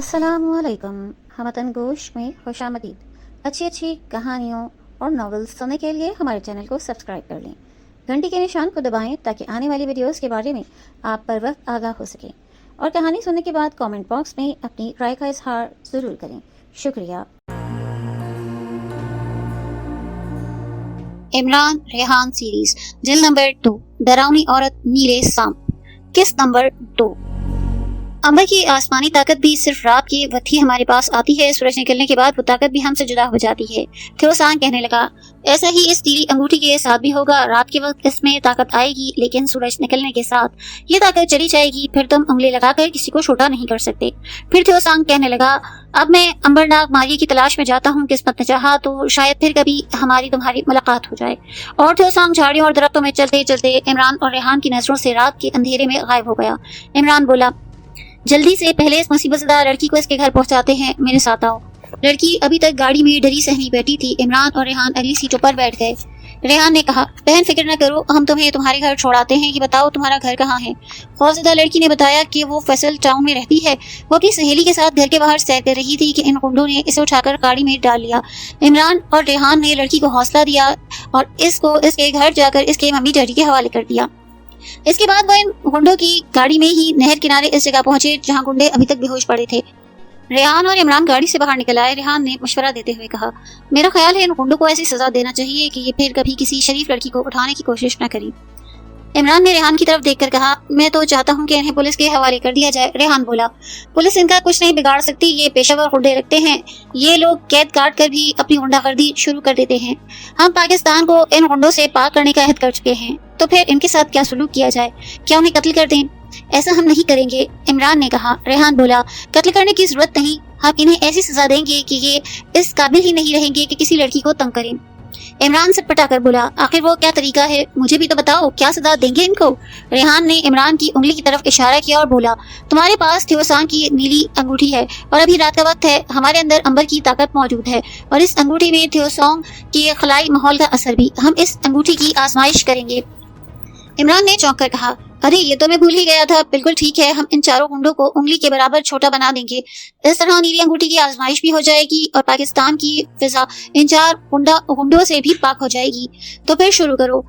अस्सलामुअलैकुम। हमतन गोश में खुशामदीद। अच्छी अच्छी कहानियों और नॉवेल्स सुनने के लिए हमारे चैनल को सब्सक्राइब कर लें। घंटी के निशान को दबाएं ताकि आने वाली वीडियोस के बारे में आप पर वक्त आगाह हो सकें। और कहानी सुनने के बाद कमेंट बॉक्स में अपनी राय का इजहार ज़रूर करें। शुक्रिया। इमरान रेहान सीरीज जिल्द नंबर 2 डरावनी औरत नीले सांप किस्त नंबर 2। अंबर की आसमानी ताकत भी सिर्फ रात के वक्त ही हमारे पास आती है। सूरज निकलने के बाद वो ताकत भी हमसे जुदा हो जाती है। थियोसांग कहने लगा, ऐसा ही इस तीली अंगूठी के साथ भी होगा। रात के वक्त इसमें ताकत आएगी, लेकिन सूरज निकलने के साथ ये ताकत चली जाएगी। फिर तुम उंगली लगाकर किसी को छोटा नहीं कर सकते। फिर थियोसांग कहने लगा, अब मैं अंबरनाग मारिया की तलाश में जाता हूँ। किस्मत ने चाहा तो शायद फिर कभी हमारी तुम्हारी मुलाकात हो जाए। और थियोसांग झाड़ियों और दरख्तों में चलते चलते इमरान और रेहान की नजरों से रात के अंधेरे में गायब हो गया। इमरान बोला, जल्दी से पहले इस मुसीबतज़दा लड़की को इसके घर पहुंचाते हैं, मेरे साथ आओ। लड़की अभी तक गाड़ी में डरी सहमी बैठी थी। इमरान और रेहान अगली सीटों पर बैठ गए। रेहान ने कहा, बहन फिक्र न करो, हम तुम्हें तुम्हारे घर छोड़ाते हैं। ये बताओ तुम्हारा घर कहाँ है? खौफजदा लड़की ने बताया कि वो फैसल टाउन में रहती है। वो अपनी सहेली के साथ घर के बाहर सैर कर रही थी कि इन गुंडों ने इसे उठाकर गाड़ी में डाल लिया। इमरान और रेहान ने लड़की को हौसला दिया और इसको इसके घर जाकर इसके मम्मी डैडी के हवाले कर दिया। इसके बाद वो इन गुंडों की गाड़ी में ही नहर किनारे इस जगह पहुंचे जहां गुंडे अभी तक बेहोश पड़े थे। रेहान और इमरान गाड़ी से बाहर निकल आए। रेहान ने मशवरा देते हुए कहा, मेरा ख्याल है इन गुंडों को ऐसी सजा देना चाहिए कि ये फिर कभी किसी शरीफ लड़की को उठाने की कोशिश न करें। इमरान ने रेहान की तरफ देखकर कहा, मैं तो चाहता हूं कि इन्हें पुलिस के हवाले कर दिया जाए। रेहान बोला, पुलिस इनका कुछ नहीं बिगाड़ सकती। ये पेशेवर गुंडे रखते हैं। ये लोग कैद काट कर भी अपनी गुंडागर्दी शुरू कर देते हैं। हम पाकिस्तान को इन गुंडों से पाक करने का अहद कर चुके हैं, तो फिर इनके साथ क्या सलूक किया जाए? क्या उन्हें कत्ल कर दें? ऐसा हम नहीं करेंगे, इमरान ने कहा। रेहान बोला, कत्ल करने की जरूरत नहीं, हम इन्हें ऐसी सजा देंगे कि ये इस काबिल ही नहीं रहेंगे कि किसी लड़की को तंग करें। इमरान सटपटा कर बोला, आखिर वो क्या तरीका है? मुझे भी तो बताओ, क्या सजा देंगे इनको? रेहान ने इमरान की उंगली की तरफ इशारा किया और बोला, तुम्हारे पास थियोसांग की नीली अंगूठी है और अभी रात का वक्त है। हमारे अंदर अंबर की ताकत मौजूद है और इस अंगूठी में थियोसांग के खलाई माहौल का असर भी। हम इस अंगूठी की आजमाइश करेंगे। इमरान ने चौंक कर कहा, अरे ये तो मैं भूल ही गया था। बिल्कुल ठीक है, हम इन चारों गुंडों को उंगली के बराबर छोटा बना देंगे। इस तरह नीली अंगूठी की आजमाइश भी हो जाएगी और पाकिस्तान की फिजा इन चार गुंडों से भी पाक हो जाएगी। तो फिर शुरू करो,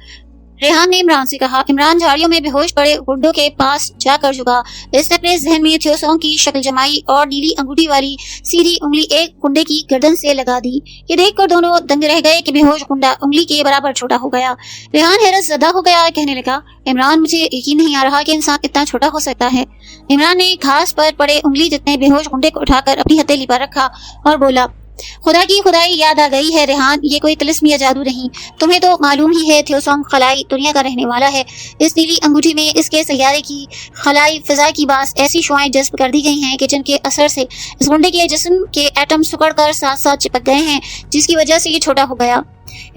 रेहान ने इमरान से कहा। इमरान झाड़ियों में बेहोश पड़े गुंडों के पास जाकर झुका। इसने अपने जहन में थियोसांग की शक्ल जमाई और नीली अंगूठी वाली सीधी उंगली एक गुंडे की गर्दन से लगा दी। ये देखकर दोनों दंग रह गए कि बेहोश गुंडा उंगली के बराबर छोटा हो गया। रेहान हैरत ज़दा हो गया, कहने लगा, इमरान मुझे यकीन नहीं आ रहा कि इंसान इतना छोटा हो सकता है। इमरान ने घास पर पड़े उंगली जितने बेहोश गुंडे को उठाकर अपनी हथेली पर रखा और बोला, खुदा की खुदाई याद आ गई है रेहान, ये कोई तिलिस्म या जादू नहीं। तुम्हें तो मालूम ही है थियोसांग खलाई दुनिया का रहने वाला है। इस नीली अंगूठी में इसके सैयारे की खलाई फिजा की बास ऐसी शुआएं जज्ब कर दी गई हैं कि जिनके असर से इस गुंडे के जिस्म के एटम सिकुड़ कर साथ साथ चिपक गए हैं, जिसकी वजह से ये छोटा हो गया।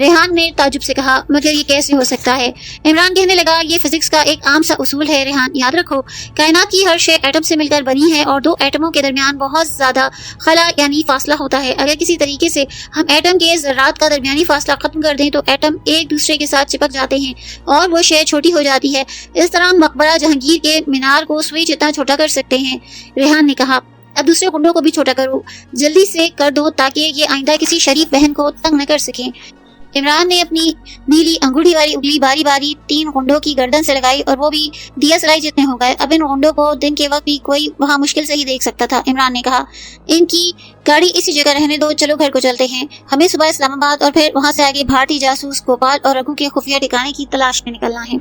रेहान ने ताजुब से कहा, मगर ये कैसे हो सकता है? इमरान कहने लगा, ये फिजिक्स का एक आम सा उसूल है रेहान, याद रखो। कायनात की हर शय एटम से मिलकर बनी है और दो एटमों के दरमियान बहुत ज्यादा खला यानी फासला होता है। अगर किसी तरीके से हम एटम के ज़र्रात का दरमियानी फासला खत्म कर दें तो एटम एक दूसरे के साथ चिपक जाते हैं और वो शय छोटी हो जाती है। इस तरह हम मकबरा जहांगीर के मीनार को सुई जितना छोटा कर सकते हैं। रेहान ने कहा, अब दूसरे गुंडों को भी छोटा करो, जल्दी से कर दो ताकि ये आइंदा किसी शरीफ बहन को तंग न कर सकें। इमरान ने अपनी नीली अंगूठी वाली उंगली बारी बारी 3 गुंडों की गर्दन से लगाई और वो भी दिया सलाई जितने हो गए। अब इन गुंडों को दिन के वक्त भी कोई वहाँ मुश्किल से ही देख सकता था। इमरान ने कहा, इनकी गाड़ी इसी जगह रहने दो, चलो घर को चलते हैं। हमें सुबह इस्लामाबाद और फिर वहाँ से आगे भारतीय जासूस गोपाल और रघु के खुफिया ठिकाने की तलाश में निकलना है।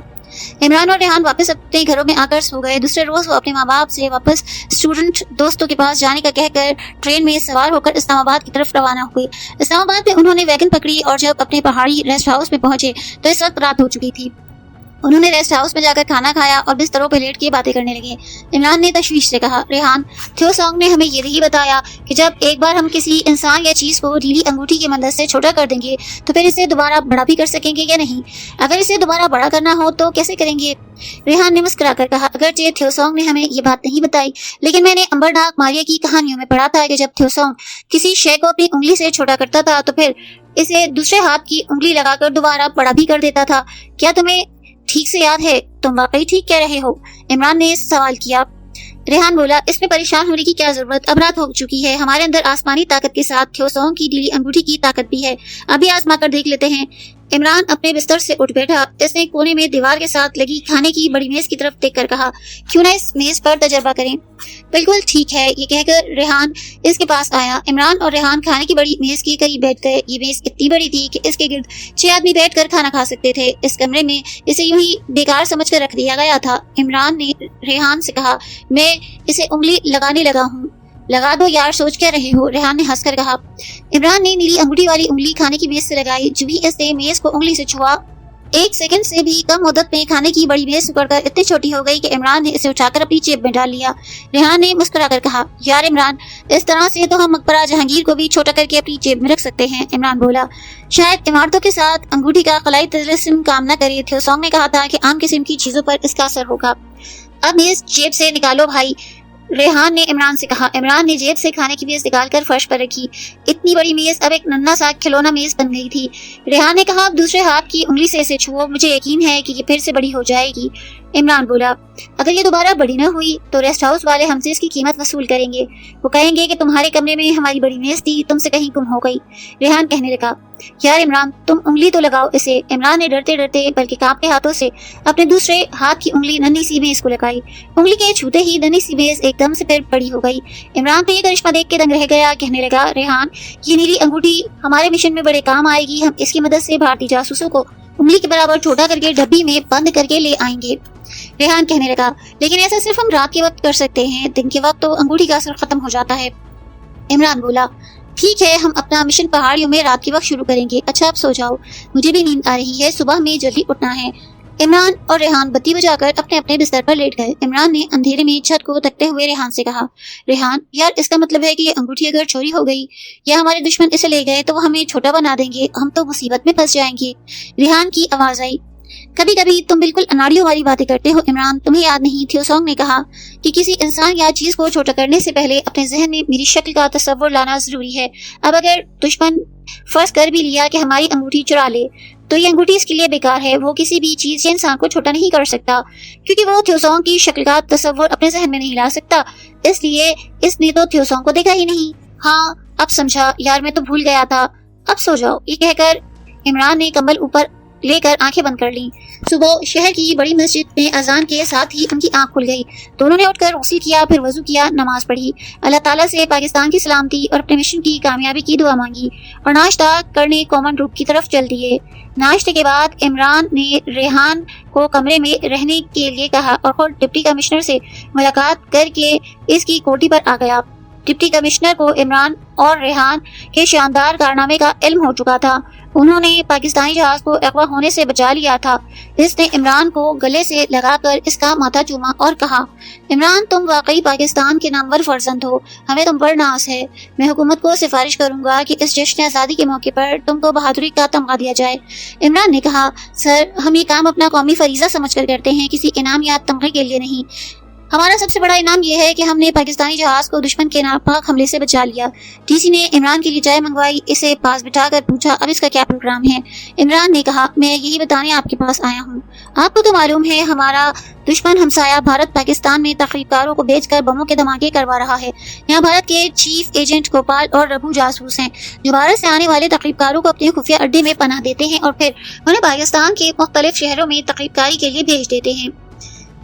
इमरान और रेहान वापस अपने घरों में आकर सो गए। दूसरे रोज वो अपने माँ बाप से वापस स्टूडेंट दोस्तों के पास जाने का कहकर ट्रेन में सवार होकर इस्लामाबाद की तरफ रवाना हुए। इस्लामाबाद में उन्होंने वैगन पकड़ी और जब अपने पहाड़ी रेस्ट हाउस में पहुंचे तो इस वक्त रात हो चुकी थी। उन्होंने रेस्ट हाउस में जाकर खाना खाया और बिस्तरों पर लेट के बातें करने लगे। इमरान ने तशवीश से कहा, रेहान, थियोसांग ने हमें ये नहीं बताया कि जब एक बार हम किसी इंसान या चीज को नीली अंगूठी की मदद से छोटा कर देंगे तो फिर इसे दोबारा बड़ा भी कर सकेंगे या नहीं? अगर इसे दोबारा बड़ा करना हो तो कैसे करेंगे? रेहान ने मुस्कुराकर कहा, अगरचे थियोसांग ने हमें ये बात नहीं बताई, लेकिन मैंने अंबरनाग मारिया की कहानियों में पढ़ा था कि जब थियोसांग किसी शय को अपनी उंगली से छोटा करता था तो फिर इसे दूसरे हाथ की उंगली लगाकर दोबारा बड़ा भी कर देता था। क्या तुम्हें ठीक से याद है? तुम वाकई ठीक कह रहे हो? इमरान ने सवाल किया। रेहान बोला, इसमें परेशान होने की क्या जरूरत, अब रात हो चुकी है, हमारे अंदर आसमानी ताकत के साथ थ्योसोंग की ढीली अंगूठी की ताकत भी है, अभी आजमा कर देख लेते हैं। इमरान अपने बिस्तर से उठ बैठा। इसने कोने में दीवार के साथ लगी खाने की बड़ी मेज की तरफ देखकर कहा, क्यों ना इस मेज पर तजर्बा करें। बिल्कुल ठीक है, ये कहकर रेहान इसके पास आया। इमरान और रेहान खाने की बड़ी मेज के करीब बैठ गए। ये मेज इतनी बड़ी थी कि इसके गिर्द 6 आदमी बैठकर खाना खा सकते थे। इस कमरे में इसे यूं ही बेकार समझकर रख दिया गया था। इमरान ने रेहान से कहा, मैं इसे उंगली लगाने लगा हूँ। लगा दो यार, सोच क्या रहे हो, रेहान ने हंसकर कहा। इमरान ने नीली अंगूठी वाली उंगली खाने की मेज से लगाई। जो भी इसने मेज को उंगली से छुआ, 1 सेकंड से भी कम मुद्दत में खाने की बड़ी मेज सिकुड़कर इतनी छोटी हो गई कि इमरान ने इसे उठाकर अपनी जेब में डाल लिया। रेहान ने मुस्कुराकर कहा, यार इमरान, इस तरह से तो हम मकबरा जहांगीर को भी छोटा करके अपनी जेब में रख सकते हैं। इमरान बोला, शायद इमारतों के साथ अंगूठी का खलाई तिलिस्म काम न करे। थ्योसोंग ने कहा था कि आम किस्म की चीजों पर इसका असर होगा। अब मेज जेब से निकालो भाई, रेहान ने इमरान से कहा। इमरान ने जेब से खाने की मेज निकालकर फर्श पर रखी। इतनी बड़ी मेज अब एक नन्हा सा खिलौना मेज बन गई थी। रेहान ने कहा, अब दूसरे हाथ की उंगली से इसे छुओ, मुझे यकीन है कि ये फिर से बड़ी हो जाएगी। इमरान बोला, अगर ये दोबारा बड़ी न हुई तो रेस्ट हाउस वाले हमसे इसकी कीमत वसूल करेंगे। वो कहेंगे कि तुम्हारे कमरे में हमारी बड़ी मेज थी, तुमसे कहीं गुम हो गई। रेहान कहने लगा, यार इमरान, तुम उंगली तो लगाओ इसे। इमरान ने डरते डरते बल्कि कांपते हाथों से अपने दूसरे हाथ की उंगली नन्ही सी मेज को लगाई। उंगली के छूते ही नन्ही सी मेज एकदम से फिर बड़ी हो गई। इमरान तो ये करिश्मा देख के दंग रह गया। कहने लगा, रेहान, ये नीली अंगूठी हमारे मिशन में बड़े काम आएगी। हम इसकी मदद से भारतीय जासूसों को उंगली के बराबर छोटा करके डब्बी में बंद करके ले आएंगे। रेहान कहने लगा, लेकिन ऐसा सिर्फ हम रात के वक्त कर सकते हैं, दिन के वक्त तो अंगूठी का असर खत्म हो जाता है। इमरान बोला, ठीक है, हम अपना मिशन पहाड़ियों में रात के वक्त शुरू करेंगे। अच्छा अब सो जाओ, मुझे भी नींद आ रही है, सुबह में जल्दी उठना है। इमरान और रेहान बत्ती बुझाकर अपने अपने बिस्तर पर लेट गए। इमरान ने अंधेरे में छत को तकते हुए रेहान से कहा, रेहान यार, इसका मतलब है कि ये अंगूठी अगर चोरी हो गई या हमारे दुश्मन इसे ले गए तो वो हमें छोटा बना देंगे, हम तो मुसीबत में फंस जाएंगे। रेहान की आवाज आई, कभी कभी तुम बिल्कुल अनाड़ियों वाली बातें करते हो इमरान, तुम्हें याद नहीं थ्योसोंग ने कहा कि किसी इंसान या चीज को छोटा करने से पहले अपने जहन में मेरी शक्ल का तस्वर लाना जरूरी है। अब अगर दुश्मन फर्ज कर भी लिया कि हमारी अंगूठी चुरा ले तो ये अंगूठी इसके लिए बेकार है। वो किसी भी चीज या इंसान को छोटा नहीं कर सकता क्योंकि वो थ्योसोंग की शक्ल का तस्वर अपने जहन में नहीं ला सकता, इसलिए इसने तो थ्योसोंग को देखा ही नहीं। हाँ अब समझा यार, मैं तो भूल गया था, अब सो जाओ। ये कहकर इमरान ने कंबल ऊपर लेकर आंखें बंद कर ली। सुबह शहर की बड़ी मस्जिद में अजान के साथ ही उनकी आंख खुल गई। दोनों ने उठकर गुस्ल किया, फिर वजू किया, नमाज पढ़ी, अल्लाह ताला से पाकिस्तान की सलामती और अपने मिशन की कामयाबी की दुआ मांगी और नाश्ता करने कॉमन रूम की तरफ चल दिए। नाश्ते के बाद इमरान ने रेहान को कमरे में रहने के लिए कहा और खुद डिप्टी कमिश्नर से मुलाकात करके इसकी कोठी पर आ गया। डिप्टी कमिश्नर को इमरान और रेहान के शानदार कारनामे का इल्म हो चुका था। उन्होंने पाकिस्तानी जहाज को अगवा होने से बचा लिया था। इसने इमरान को गले से लगाकर इसका माथा चूमा और कहा, इमरान तुम वाकई पाकिस्तान के नामवर फर्जंद हो, हमें तुम पर नाज है। मैं हुकूमत को सिफारिश करूंगा कि इस जश्न आज़ादी के मौके पर तुमको बहादुरी का तमगा दिया जाए। इमरान ने कहा, सर हम ये काम अपना कौमी फरीजा समझकर करते हैं, किसी इनाम या तमगे के लिए नहीं। हमारा सबसे बड़ा इनाम यह है कि हमने पाकिस्तानी जहाज को दुश्मन के नापाक हमले से बचा लिया। डीसी ने इमरान के लिए चाय मंगवाई, इसे पास बिठाकर पूछा, अब इसका क्या प्रोग्राम है। इमरान ने कहा, मैं यही बताने आपके पास आया हूँ। आपको तो मालूम है हमारा दुश्मन हमसाया भारत पाकिस्तान में तकरीबकारों को बेचकर बमों के धमाके करवा रहा है। यहाँ भारत के चीफ एजेंट गोपाल और रघु जासूस हैं जो भारत से आने वाले तकरीबकारों को अपने खुफिया अड्डे में पनाह देते हैं और फिर उन्हें पाकिस्तान के मुख्तलिफ शहरों में तकरीबकारी के लिए भेज देते हैं।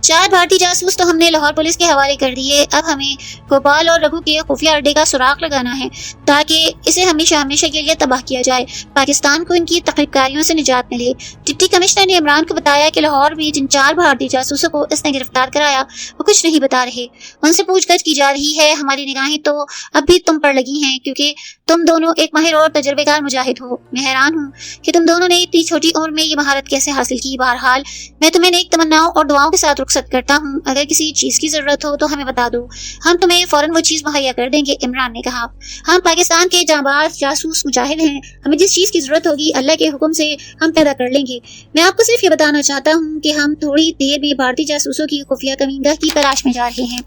4 भारतीय जासूस तो हमने लाहौर पुलिस के हवाले कर दिए। अब हमें गोपाल और रघु के खुफिया अड्डे का सुराग लगाना है ताकि इसे हमेशा हमेशा के लिए तबाह किया जाए, पाकिस्तान को इनकी तकरीबकारियों से निजात मिले। डिप्टी कमिश्नर ने इमरान को बताया कि लाहौर में जिन 4 भारतीय जासूसों को इसने गिरफ्तार कराया वो कुछ नहीं बता रहे, उनसे पूछताछ की जा रही है। हमारी निगाहें तो अब भी तुम पर लगी हैं क्योंकि तुम दोनों एक माहिर और तजर्बेकार मुजाहिद हो। मैं हैरान हूँ कि तुम दोनों ने इतनी छोटी उम्र में ये महारत कैसे हासिल की। बहरहाल मैं तुम्हें नेक तमन्नाओं और दुआओं के साथ रुखसत करता हूँ। अगर किसी चीज की जरूरत हो तो हमें बता दो, हम तुम्हें फौरन वो चीज मुहैया कर देंगे। इमरान ने कहा, हम पाकिस्तान के जांबाज जासूस मुजाहिद हैं, हमें जिस चीज की जरूरत होगी अल्लाह के हुक्म से हम पैदा कर लेंगे। मैं आपको सिर्फ ये बताना चाहता हूँ कि हम थोड़ी देर में भारतीय जासूसों की खुफिया कमीनगाह की तलाश में जा रहे हैं।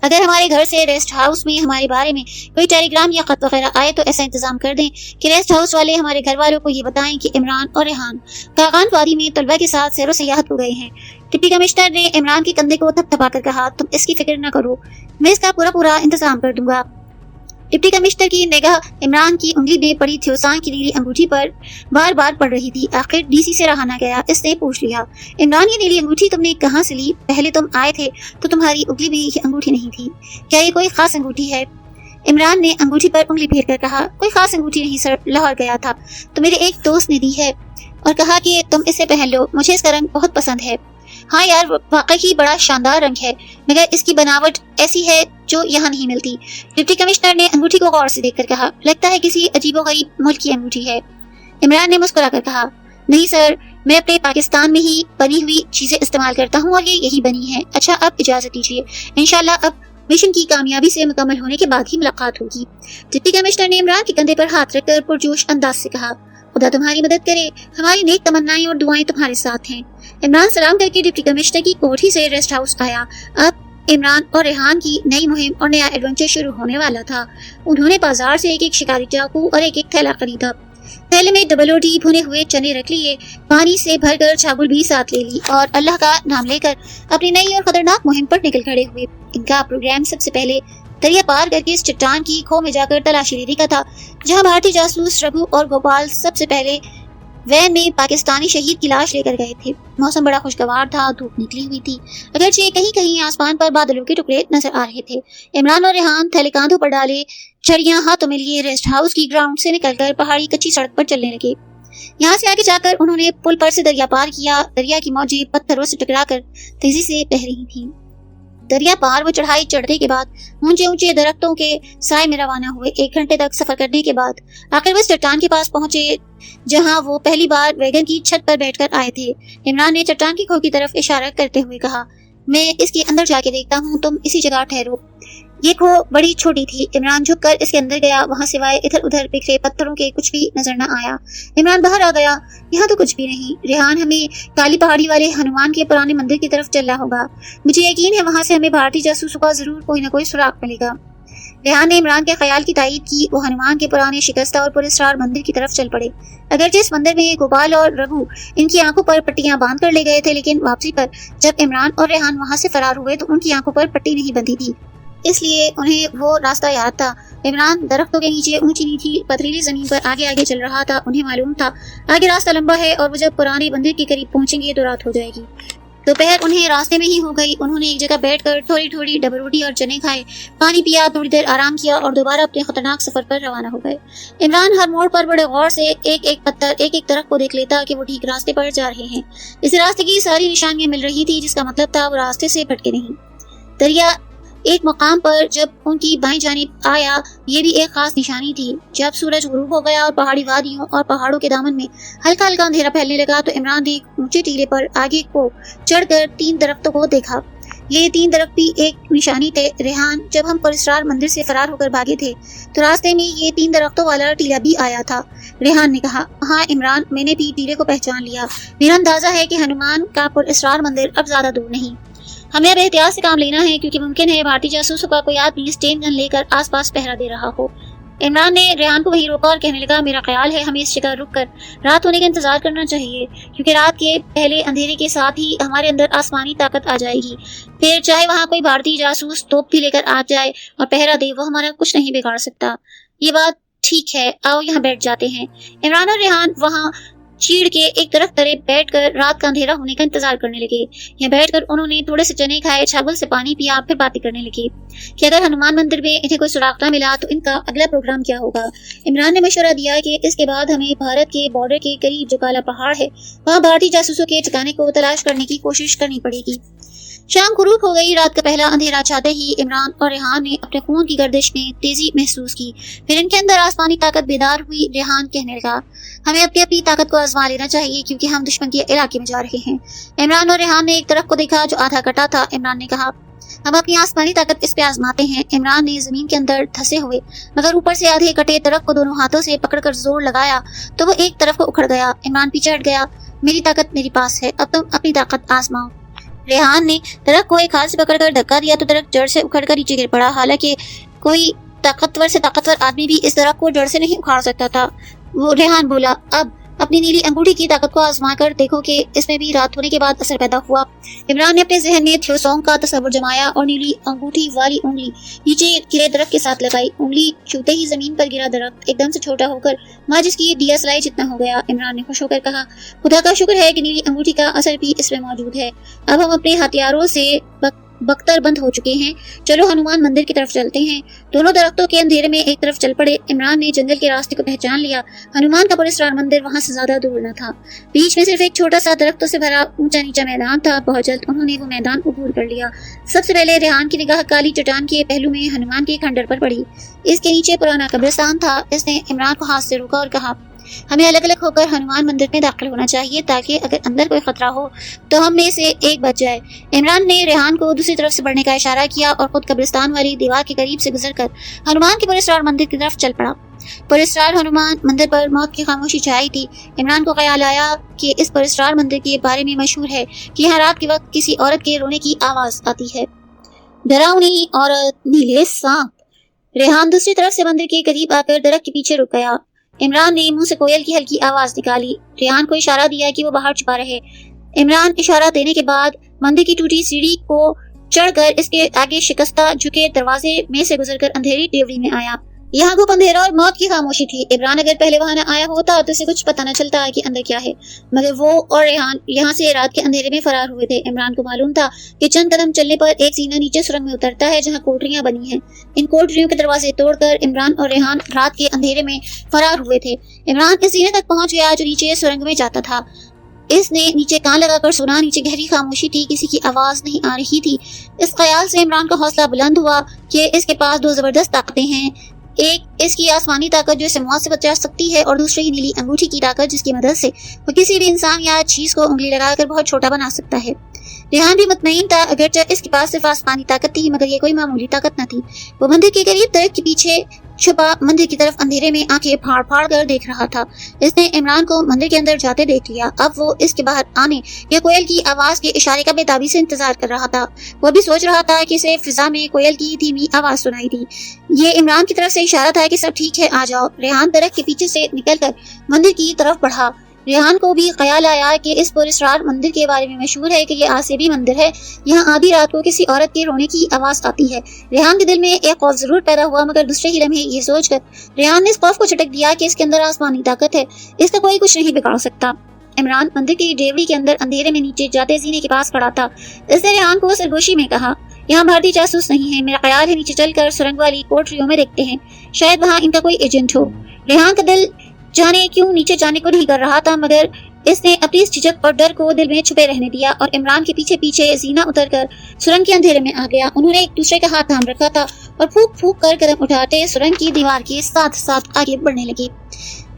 अगर हमारे घर से रेस्ट हाउस में हमारे बारे में कोई टेलीग्राम या खत वगैरह आए तो ऐसा इंतजाम कर दें कि रेस्ट हाउस वाले हमारे घर वालों को ये बताएं कि इमरान और रेहान कागान वादी में तलबा के साथ सैरो सयाहत हो गए हैं। डिप्टी कमिश्नर ने इमरान के कंधे को थपथपाकर कहा, तुम इसकी फिक्र न करो, मैं इसका पूरा इंतजाम कर दूंगा। डिप्टी कमिश्नर की निगाह इमरान की उंगली में पड़ी थ्योसान की नीली अंगूठी पर बार बार पड़ रही थी। आखिर डीसी से रहा न गया, इसने पूछ लिया, इमरान ये नीली अंगूठी तुमने कहाँ से ली? पहले तुम आए थे तो तुम्हारी उंगली में ये अंगूठी नहीं थी, क्या ये कोई खास अंगूठी है? इमरान ने अंगूठी पर उंगली फेर कर कहा, कोई खास अंगूठी नहीं सर, लाहौर गया था तो मेरे एक दोस्त ने दी है और कहा कि तुम इसे पहन लो, मुझे इसका रंग बहुत पसंद है। हाँ यार, वाकई बड़ा शानदार रंग है, मगर इसकी बनावट ऐसी है जो यहाँ नहीं मिलती। डिप्टी कमिश्नर ने अंगूठी को गौर से देखकर कहा, लगता है किसी अजीबोगरीब मुल्क की अंगूठी है। इमरान ने मुस्कुराकर कहा, नहीं सर, मैं अपने पाकिस्तान में ही बनी हुई चीजें इस्तेमाल करता हूँ और ये यही बनी है। अच्छा, अब इजाजत दीजिए, इंशाल्लाह अब मिशन की कामयाबी से मुकम्मल होने के बाद ही मुलाकात होगी। डिप्टी कमिश्नर ने इमरान के कंधे पर हाथ रखकर पुरजोश अंदाज से कहा, खुदा तुम्हारी मदद करे, हमारी नेक तमन्नाएं और दुआएं तुम्हारे साथ हैं। इमरान सलाम करके डिप्टी कमिश्नर की कोठी से रेस्ट हाउस आया। अब इमरान और रेहान की नई मुहिम और नया एडवेंचर शुरू होने वाला था। उन्होंने बाजार से एक शिकारी चाकू और एक थैला खरीदा। थैले में डबल रोटी, भुने हुए चने रख लिए, पानी से भरकर छागुल भी साथ ले ली और अल्लाह का नाम लेकर अपनी नई और खतरनाक मुहिम पर निकल खड़े हुए। इनका प्रोग्राम सबसे पहले दरिया पार करके इस चट्टान की खो में जाकर तलाशी लेने का था, जहां भारतीय जासूस रघु और गोपाल सबसे पहले वैन में पाकिस्तानी शहीद की लाश लेकर गए थे। मौसम बड़ा खुशगवार था, धूप निकली हुई थी, अगरचे कहीं कहीं आसमान पर बादलों के टुकड़े नजर आ रहे थे। इमरान और रेहान थैले कांधों पर डाले, छड़ियां हाथों में लिए रेस्ट हाउस की ग्राउंड से निकलकर पहाड़ी कच्ची सड़क पर चलने लगे। यहाँ से आगे जाकर उन्होंने पुल पर से दरिया पार किया। दरिया की मौजें पत्थरों से टकराकर तेजी से बह रही थीं। दरिया पार व चढ़ाई चढ़ने के बाद ऊंचे ऊंचे दरख्तों के साए में रवाना हुए। 1 घंटे तक सफर करने के बाद आखिर वो चट्टान के पास पहुंचे, जहां वो पहली बार वैगन की छत पर बैठकर आए थे। इमरान ने चट्टान की खो की तरफ इशारा करते हुए कहा, मैं इसके अंदर जाके देखता हूँ, तुम इसी जगह ठहरो। ये खो बड़ी छोटी थी। इमरान झुककर इसके अंदर गया। वहां सिवाय इधर उधर बिखरे पत्थरों के कुछ भी नजर न आया। इमरान बाहर आ गया। यहाँ तो कुछ भी नहीं। रेहान, हमें काली पहाड़ी वाले हनुमान के पुराने मंदिर की तरफ चलना होगा। मुझे यकीन है वहां से हमें भारतीय जासूसों का जरूर कोई न कोई सुराग मिलेगा। रेहान ने इमरान के ख्याल की तायीद की। वो हनुमान के पुराने शिकस्ता और पुरस्कार मंदिर की तरफ चल पड़े। अगरचे इस मंदिर में गोपाल और रघु इनकी आंखों पर पट्टियां बांध कर ले गए थे, लेकिन वापसी पर जब इमरान और रेहान वहां से फरार हुए तो उनकी आंखों पर पट्टी नहीं बंधी थी, इसलिए उन्हें वो रास्ता याद था। इमरान दरख्तों के नीचे ऊंची नीची पथरीली जमीन पर आगे आगे चल रहा था। उन्हें मालूम था आगे रास्ता लंबा है और वो जब पुराने मंदिर के करीब पहुंचेंगे तो रात हो जाएगी। दोपहर उन्हें रास्ते में ही हो गई। उन्होंने एक जगह बैठकर थोड़ी थोड़ी डबल रोटी और चने खाए, पानी पिया, थोड़ी देर आराम किया और दोबारा अपने खतरनाक सफर पर रवाना हो गए। इमरान हर मोड़ पर बड़े गौर से एक एक पत्थर, एक एक दरख्त को देख लेता कि वो ठीक रास्ते पर जा रहे हैं। इस रास्ते की सारी निशानियां मिल रही थी, जिसका मतलब था वो रास्ते से भटके नहीं। दरिया एक मकाम पर जब उनकी बाईं जानिब आया, ये भी एक खास निशानी थी। जब सूरज गुरूब हो गया और पहाड़ी वादियों और पहाड़ों के दामन में हल्का हल्का अंधेरा फैलने लगा तो इमरान ने ऊंचे टीले पर आगे को चढ़कर 3 दरख्तों को देखा। ये 3 दरख्त भी एक निशानी थे। रेहान, जब हम पुरस्कार मंदिर से फरार होकर भागे थे तो रास्ते में ये 3 दरख्तों वाला टीला भी आया था। रेहान ने कहा, हाँ इमरान, मैंने भी टीले को पहचान लिया। मेरा अंदाजा है कि हनुमान का पुरस्कार मंदिर अब ज्यादा दूर नहीं। हमें अब एहतियात से काम लेना है, क्योंकि मुमकिन है भारतीय जासूसों का कोई आदमी स्टेन गन लेकर आसपास पहरा दे रहा हो। इमरान ने रेहान को वहीं रोका और कहने लगा, मेरा ख्याल है हमें इस जगह रुककर रात होने का इंतजार करना चाहिए, क्योंकि रात के पहले अंधेरे के साथ ही हमारे अंदर आसमानी ताकत आ जाएगी। फिर चाहे वहाँ कोई भारतीय जासूस तोप भी लेकर आ जाए और पहरा दे, वो हमारा कुछ नहीं बिगाड़ सकता। ये बात ठीक है, आओ यहाँ बैठ जाते हैं। इमरान और रेहान वहाँ चीड़ के एक दरख्त तले बैठकर रात का अंधेरा होने का इंतजार करने लगे। यहाँ बैठकर उन्होंने थोड़े से चने खाए, छागल से पानी पिया, फिर बातें करने लगे कि अगर हनुमान मंदिर में इन्हें कोई सुराग न मिला तो इनका अगला प्रोग्राम क्या होगा। इमरान ने मशवरा दिया कि इसके बाद हमें भारत के बॉर्डर के करीब जो काला पहाड़ है, वहाँ भारतीय जासूसों के ठिकाने को तलाश करने की कोशिश करनी पड़ेगी। शाम गुरूब हो गई। रात का पहला अंधेरा छाते ही इमरान और रेहान ने अपने खून की गर्दिश में तेजी महसूस की। फिर इनके अंदर आसमानी ताकत बेदार हुई। रेहान कहने लगा, हमें अपनी अपनी ताकत को आजमा लेना चाहिए, क्योंकि हम दुश्मन के इलाके में जा रहे हैं। इमरान और रेहान ने एक तरफ को देखा जो आधा कटा था। इमरान ने कहा, हम अपनी आसमानी ताकत इस पे आजमाते हैं। इमरान ने जमीन के अंदर धंसे हुए मगर ऊपर से आधे कटे तरफ को दोनों हाथों से पकड़कर जोर लगाया तो वो एक तरफ को उखड़ गया। इमरान पीछे हट गया। मेरी ताकत मेरे पास है, अब तुम अपनी ताकत आजमाओ। रेहान ने दरख्त को एक हाथ से पकड़कर धक्का दिया तो दरख्त जड़ से उखड़कर नीचे गिर पड़ा। हालांकि कोई ताकतवर से ताकतवर आदमी भी इस दरख्त को जड़ से नहीं उखाड़ सकता था। वो रेहान बोला, अब अपनी नीली अंगूठी की ताकत को आजमा कर देखो कि इसमें भी रात होने के बाद असर पैदा हुआ। इमरान ने अपने जहन में थ्योसोंग का तस्वर जमाया और नीली अंगूठी वाली उंगली नीचे गिरे दरख्त के साथ लगाई। उंगली छूते ही जमीन पर गिरा दरख्त एकदम से छोटा होकर माँ जिसकी दिया सलाई जितना हो गया। इमरान ने खुश होकर कहा, खुदा का शुक्र है कि नीली अंगूठी का असर भी इसमें मौजूद है। अब हम अपने हथियारों से बख्तर बंद हो चुके हैं। चलो हनुमान मंदिर की तरफ चलते हैं। दोनों दरख्तों के अंधेरे में एक तरफ चल पड़े। इमरान ने जंगल के रास्ते को पहचान लिया। हनुमान का पुरस्कार मंदिर वहां से ज्यादा दूर न था। बीच में सिर्फ एक छोटा सा दरख्तों से भरा ऊंचा नीचा मैदान था। बहुत जल्द उन्होंने वो मैदान अबूर कर लिया। सबसे पहले रेहान की निगाह काली चट्टान के पहलू में हनुमान के खंडर पर पड़ी। इसके नीचे पुराना कब्रिस्तान था। इसने इमरान को हाथ से रोका और कहा, हमें अलग अलग होकर हनुमान मंदिर में दाखिल होना चाहिए ताकि अगर अंदर कोई खतरा हो तो हम में से एक बच जाए। इमरान ने रेहान को दूसरी तरफ से बढ़ने का इशारा किया और खुद कब्रिस्तान वाली दीवार के करीब से गुजरकर हनुमान के पुरस्कार मंदिर की तरफ चल पड़ा। पुरस्कार हनुमान मंदिर पर मौत की खामोशी छाई थी। इमरान को ख्याल आया कि इस पुरस्कार मंदिर के बारे में मशहूर है कि यहाँ रात के वक्त किसी औरत के रोने की आवाज आती है। डरावनी औरत, नीले सांप। रेहान दूसरी तरफ से मंदिर के करीब आकर दरख्त के पीछे रुक गया। इमरान ने मुंह से कोयल की हल्की आवाज निकाली। रेहान को इशारा दिया कि वो बाहर छुपा रहे। इमरान इशारा देने के बाद मंदिर की टूटी सीढ़ी को चढ़कर इसके आगे शिकस्ता झुके दरवाजे में से गुजरकर अंधेरी डेवड़ी में आया। यहाँ खूब अंधेरा और मौत की खामोशी थी। इमरान अगर पहले वहां न आया होता तो उसे कुछ पता न चलता कि अंदर क्या है, मगर वो और रेहान यहाँ से रात के अंधेरे में फरार हुए थे। इमरान को मालूम था कि चंद कदम चलने पर एक जीना नीचे सुरंग में उतरता है जहाँ कोठरियां बनी हैं। इन कोठरियों के दरवाजे तोड़कर इमरान और रेहान रात के अंधेरे में फरार हुए थे। इमरान इस जीने तक पहुंच गया जो नीचे सुरंग में जाता था। इसने नीचे कान लगाकर सुना। नीचे गहरी खामोशी थी, किसी की आवाज नहीं आ रही थी। इस ख्याल से इमरान का हौसला बुलंद हुआ कि इसके पास दो जबरदस्त ताकतें हैं। एक इसकी आसमानी ताकत जो इसे मौत से बचा सकती है और दूसरी नीली अंगूठी की ताकत जिसकी मदद से वो किसी भी इंसान या चीज को उंगली लगाकर बहुत छोटा बना सकता है। रेहान भी मुतमईन था, अगरचे इसके पास सिर्फ आसमानी ताकत थी मगर ये कोई मामूली ताकत न थी। वो मंदिर के करीब दरख्त के पीछे छुपा मंदिर की तरफ अंधेरे में आंखें फाड़ फाड़ कर देख रहा था। इसने इमरान को मंदिर के अंदर जाते देख लिया। अब वो इसके बाहर आने या कोयल की आवाज के इशारे का बेताबी से इंतजार कर रहा था। वो भी सोच रहा था कि इसे फिजा में कोयल की धीमी आवाज सुनाई दी। ये इमरान की तरफ से इशारा था कि सब ठीक है, आ जाओ। रेहान दरख्त के पीछे से निकलकर मंदिर की तरफ बढ़ा। रेहान को भी ख्याल आया कि इस पुरस्कार मंदिर के बारे में मशहूर है कि ये आसिबी मंदिर है। यहाँ आधी रात को किसी औरत के रोने की आवाज आती है। रेहान के दिल में एक खौफ जरूर पैदा हुआ मगर दूसरे ही लम्हे ये सोचकर रेहान ने इस खौफ को झटक दिया कि इसके अंदर आसमानी ताकत है, इसका कोई कुछ नहीं बिगाड़ सकता। इमरान मंदिर की डेवड़ी के अंदर अंधेरे में नीचे जाते जीने के पास खड़ा था। इसने रेहान को सरगोशी में कहा, यहाँ भारतीय जासूस नहीं है, मेरा ख्याल है नीचे चलकर सुरंग वाली कोठरियों में देखते हैं, शायद वहाँ इनका कोई एजेंट हो। रेहान का दिल जाने क्यों नीचे जाने को नहीं कर रहा था मगर इसने अपनी इस झिझक और डर को दिल में छुपे रहने दिया और इमरान के पीछे पीछे जीना उतरकर सुरंग के अंधेरे में आ गया। उन्होंने एक दूसरे का हाथ थाम रखा था और फूंक फूंक कर कदम उठाते सुरंग की दीवार के साथ साथ आगे बढ़ने लगी।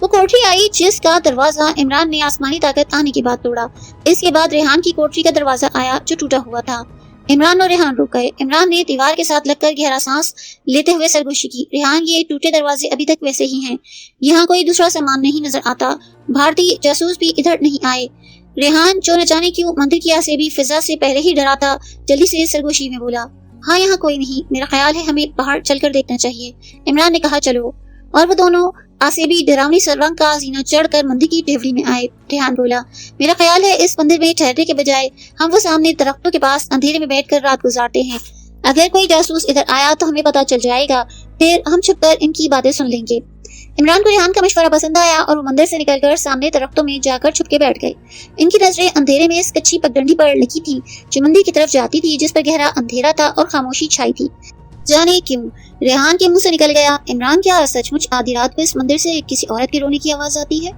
वो कोठरी आई जिसका दरवाजा इमरान ने आसमानी ताकत आने के बाद तोड़ा। इसके बाद रेहान की कोठरी का दरवाजा आया जो टूटा हुआ था। इमरान और रेहान रुक गए। इमरान ने दीवार के साथ लगकर गहरा सांस लेते हुए सरगोशी की। रेहान, ये टूटे दरवाजे अभी तक वैसे ही हैं। यहाँ कोई दूसरा सामान नहीं नजर आता। भारतीय जासूस भी इधर नहीं आए। रेहान जो न जाने क्यों मंदिर की आसेबी फिजा से पहले ही डरा था, जल्दी से सरगोशी में बोला, हाँ यहाँ कोई नहीं, मेरा ख्याल है हमें बाहर चलकर देखना चाहिए। इमरान ने कहा, चलो। और वो दोनों आसेबी डरावनी सरवंग का जीना चढ़कर मंदिर की डेवड़ी में आए। रेहान बोला, मेरा ख्याल है इस मंदिर में ठहरने के बजाय हम वो सामने दरख्तों के पास अंधेरे में बैठकर रात गुजारते हैं। अगर कोई जासूस इधर आया तो हमें पता चल जाएगा, फिर हम छुपकर इनकी बातें सुन लेंगे। इमरान को रेहान का मशवरा पसंद आया और वो मंदिर से निकलकर सामने दरख्तों में जाकर छुप के बैठ गए। इनकी नजरें अंधेरे में इस कच्ची पगडंडी पर लगी थी जो मंदिर की तरफ जाती थी, जिस पर गहरा अंधेरा था और खामोशी छाई थी। जाने क्यों रेहान के मुंह से निकल गया, इमरान, क्या सचमुच आधी रात को इस मंदिर से किसी औरत के रोने की आवाज आती है?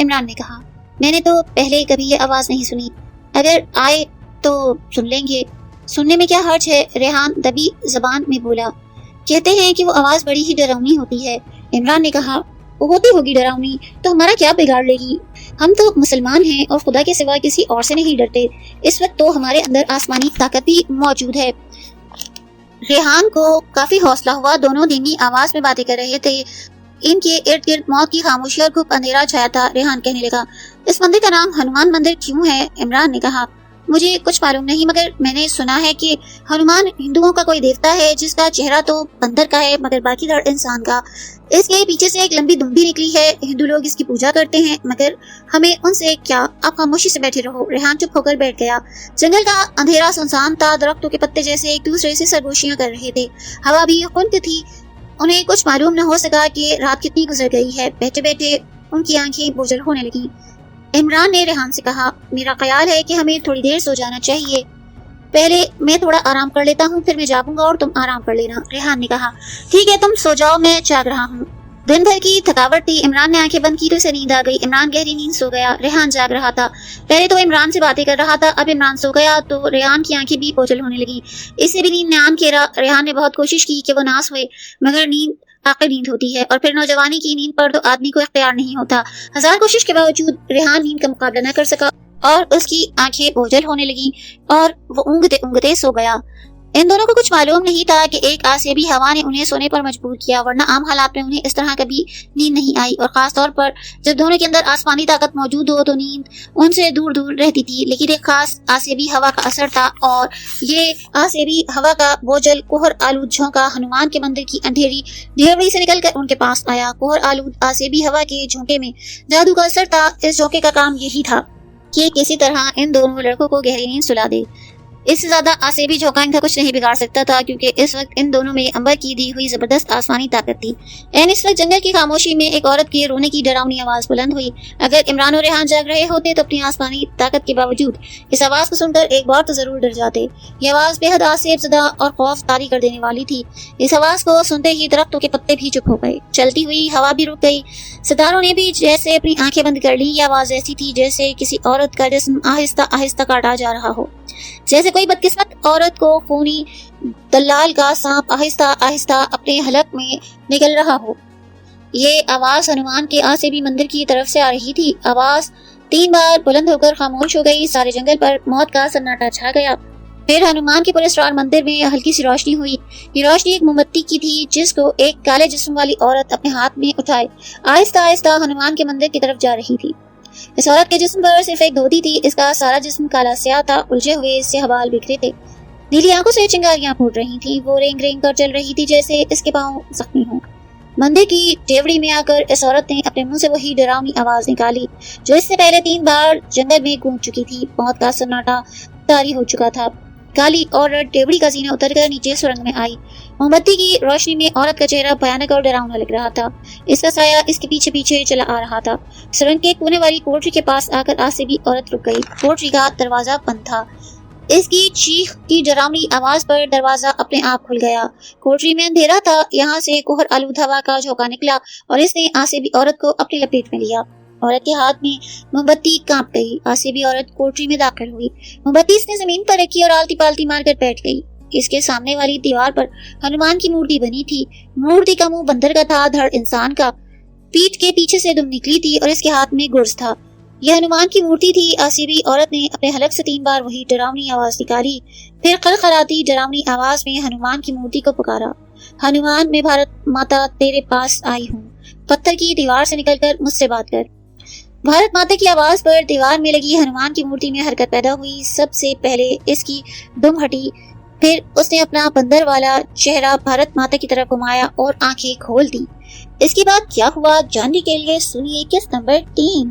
इमरान ने कहा, मैंने तो पहले कभी ये आवाज नहीं सुनी, अगर आए तो सुन लेंगे। सुनने में क्या हर्ज है? रेहान दबी जबान में बोला, कहते हैं कि वो आवाज बड़ी ही डरावनी होती है। इमरान ने कहा, वो होती होगी डरावनी तो हमारा क्या बिगाड़ लेगी? हम तो मुसलमान हैं और खुदा के सिवा किसी और से नहीं डरते। इस वक्त तो हमारे अंदर आसमानी ताकत भी मौजूद है। रेहान को काफी हौसला हुआ। दोनों धीमी आवाज में बातें कर रहे थे। इनके इर्द गिर्द मौत की खामोशी और खूब अंधेरा छाया था। रेहान कहने लगा, इस मंदिर का नाम हनुमान मंदिर क्यों है? इमरान ने कहा, مجھے کچھ معلوم نہیں، مگر میں نے سنا ہے کہ ہنومان ہندوؤں کا کوئی دیوتا ہے جس کا چہرہ تو بندر کا ہے مگر باقی دھڑ انسان کا۔ اس کے پیچھے سے ایک لمبی دم بھی نکلی ہے، ہندو لوگ اس کی پوجا کرتے ہیں، مگر ہمیں ان سے کیا، آپ خاموشی سے بیٹھے رہو۔ ریحان چپ ہو کر بیٹھ گیا۔ جنگل کا اندھیرا سنسان تھا، درختوں کے پتے جیسے ایک دوسرے سے سرگوشیاں کر رہے تھے، ہوا بھی خنک تھی۔ انہیں کچھ معلوم نہ ہو سکا کہ رات کتنی گزر گئی ہے۔ بیٹھے بیٹھے ان کی آنکھیں بوجھل ہونے لگیں۔ عمران نے ریحان سے کہا، میرا خیال ہے کہ ہمیں تھوڑی دیر سو جانا چاہیے، پہلے میں تھوڑا آرام کر لیتا ہوں، پھر میں جاگوں گا اور تم آرام کر لینا۔ ریحان نے کہا، ٹھیک ہے تم سو جاؤ، میں جاگ رہا ہوں۔ دن بھر کی تھکاوٹ تھی، عمران نے آنکھیں بند کی تو اسے نیند آ گئی۔ عمران گہری نیند سو گیا، ریحان جاگ رہا تھا۔ پہلے تو عمران سے باتیں کر رہا تھا، اب عمران سو گیا تو ریحان کی آنکھیں بھی بوجھل ہونے لگیں۔ اس سے بھی نیند نے آن گھیرا۔ ریحان نے بہت کوشش کی کہ وہ نہ سوئے، مگر نیند آخر نیند ہوتی ہے، اور پھر نوجوانی کی نیند پر تو آدمی کو اختیار نہیں ہوتا۔ ہزار کوشش کے باوجود ریحان نیند کا مقابلہ نہ کر سکا اور اس کی آنکھیں بوجھل ہونے لگیں اور وہ اونگتے اونگتے سو گیا۔ ان دونوں کو کچھ معلوم نہیں تھا کہ ایک آسیبی ہوا نے انہیں سونے پر مجبور کیا، ورنہ عام حالات میں انہیں اس طرح کبھی نیند نہیں آئی، اور خاص طور پر جب دونوں کے اندر آسمانی طاقت موجود ہو تو نیند ان سے دور دور رہتی تھی۔ لیکن ایک خاص آسیبی ہوا کا اثر تھا، اور یہ آسیبی ہوا کا بوجھل کوہر آلود جھونکا ہنومان کے مندر کی اندھیری ڈھیوڑی سے نکل کر ان کے پاس آیا۔ کوہر آلود آسیبی ہوا کے جھونکے میں جادو کا اثر تھا۔ اس جھونکے کا کام یہی تھا کہ کسی طرح ان دونوں لڑکوں کو گہری نیند سلا دے۔ اس سے زیادہ آسیبی جھونکا ان کا کچھ نہیں بگاڑ سکتا تھا، کیونکہ اس وقت ان دونوں میں انبر کی دی ہوئی زبردست آسمانی طاقت تھی۔ اس وقت جنگل کی خاموشی میں ایک عورت کے رونے کی ڈراؤنی آواز بلند ہوئی۔ اگر عمران اور ریحان جاگ رہے ہوتے تو اپنی آسمانی طاقت کے باوجود اس آواز کو سن کر ایک بار تو ضرور ڈر جاتے۔ یہ آواز بے حد آسیب زدہ اور خوف طاری کر دینے والی تھی۔ اس آواز کو سنتے ہی درختوں کے پتے بھی چپ ہو گئے، چلتی ہوئی ہوا بھی رک گئی، ستاروں نے بھی جیسے اپنی آنکھیں بند کر لی۔ یہ آواز ایسی تھی جیسے کسی عورت کا جسم آہستہ آہستہ کاٹا جا رہا ہو، جیسے کوئی بدقسمت عورت کو خونی دلال کا سانپ آہستہ آہستہ اپنے حلق میں نگل رہا ہو۔ یہ آواز ہنومان کے آسیبی مندر کی طرف سے آ رہی تھی۔ آواز 3 بار بلند ہو کر خاموش ہو گئی، سارے جنگل پر موت کا سناٹا چھا گیا۔ پھر ہنومان کے پراسرار مندر میں ہلکی سی روشنی ہوئی۔ یہ روشنی ایک موم بتی کی تھی جس کو ایک کالے جسم والی عورت اپنے ہاتھ میں اٹھائے آہستہ آہستہ ہنومان کے مندر کی طرف جا رہی تھی۔ اس عورت کے جسم پر صرف ایک دھوتی تھی، اس کا سارا جسم کالا سیاہ تھا، الجھے ہوئے سیاہ بال بکھرے تھے، نیلی آنکھوں سے چنگاریاں پھوٹ رہی تھیں، وہ رینگ رینگ کر چل رہی تھی جیسے اس کے پاؤں زخمی ہوں۔ مندر کی ڈیوڑی میں آ کر اس عورت نے اپنے منہ سے وہی ڈراؤنی آواز نکالی جو اس سے پہلے 3 بار جنگل میں گونج چکی تھی۔ موت کا سناٹا طاری ہو چکا تھا۔ کالی عورت ڈیوڑی کا زینہ اتر کر نیچے سرنگ میں آئی۔ موم بتی کی روشنی میں عورت کا چہرہ بھیانک اور ڈراؤنا لگ رہا تھا، اس کا سایہ اس کے پیچھے پیچھے چلا آ رہا تھا۔ سرنگ کے کونے والی کوٹری کے پاس آ کر آسیبی عورت رک گئی۔ کوٹری کا دروازہ بند تھا۔ اس کی چیخ کی ڈراؤنی آواز پر دروازہ اپنے آپ کھل گیا۔ کوٹری میں اندھیرا تھا، یہاں سے کوہر آلود ہوا کا جھونکا نکلا اور اس نے آسیبی عورت کو اپنی لپیٹ میں لیا۔ عورت کے ہاتھ میں موم بتی کانپ گئی۔ آسیبی عورت کوٹری میں داخل ہوئی، موم بتی اس نے زمین پر رکھی اور آلتی پالتی مار کر بیٹھ گئی۔ اس کے سامنے والی دیوار پر ہنومان کی مورتی بنی تھی۔ مورتی کا منہ بندر کا تھا، دھڑ انسان کا، پیٹھ کے پیچھے سے دم نکلی تھی اور اس کے ہاتھ میں گرز تھا۔ یہ ہنومان کی مورتی تھی۔ آسیبی عورت نے اپنے حلق سے 3 بار وہی ڈراؤنی آواز نکالی، پھر خرخراتی ڈراؤنی آواز میں ہنومان کی مورتی کو پکارا، ہنومان میں بھارت ماتا تیرے پاس آئی ہوں، پتھر کی دیوار سے نکل کر مجھ سے بات کر۔ بھارت ماتا کی آواز پر دیوار میں لگی ہنومان کی مورتی میں حرکت پیدا ہوئی۔ سب سے پہلے اس کی دم ہٹی، پھر اس نے اپنا بندر والا چہرہ بھارت ماتا کی طرف گھمایا اور آنکھیں کھول دی۔ اس کے بعد کیا ہوا جاننے کے لیے سنیے قسط نمبر 3۔